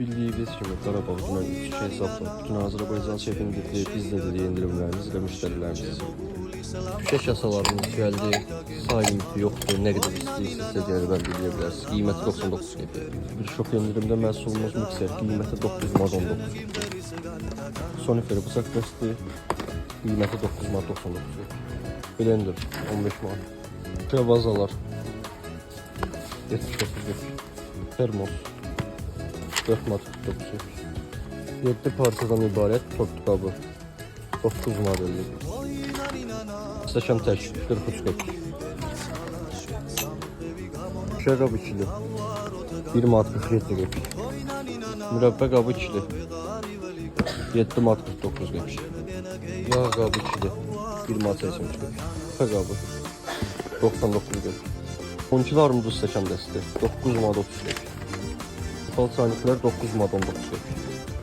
Bildiğiniz gibi Qarabağ üç hesapla bütün Azərbaycan şefin dediği, biz de dediği indirimlerimiz ve müşterilerimiz. Fişek yasalarımız geldi. Say limiti yoktur. Ne kadar istəyirsiniz cədvəl bilərsiniz. Qiyməti 99 qəpik. Bir şok indirimdə məhsulumuz mikser. Qiyməti 9 manat 19. Soniferi bıçaq dəsti. Qiyməti 9 manat 99 qəpik. Blender 15 manat. Vazalar 79 qəpik. Termos 4 manat 49 qəpik. 7 parçadan ibarət tort qabı 9 manat 50 qəpik. Stəkan tək 43 qəpik. Şüşə qabı ikili 1 manat 47 qəpik. Mürəbbə qabı ikili 7 manat 49 qəpik. Yağ qabı ikili 1 manat 83 qəpik. Şüşə qabı 99 qəpik. 12 armudlu stəkan dəsti 9 manat 30 qəpik. Metal çayniklər 9 manat 19 qəpik.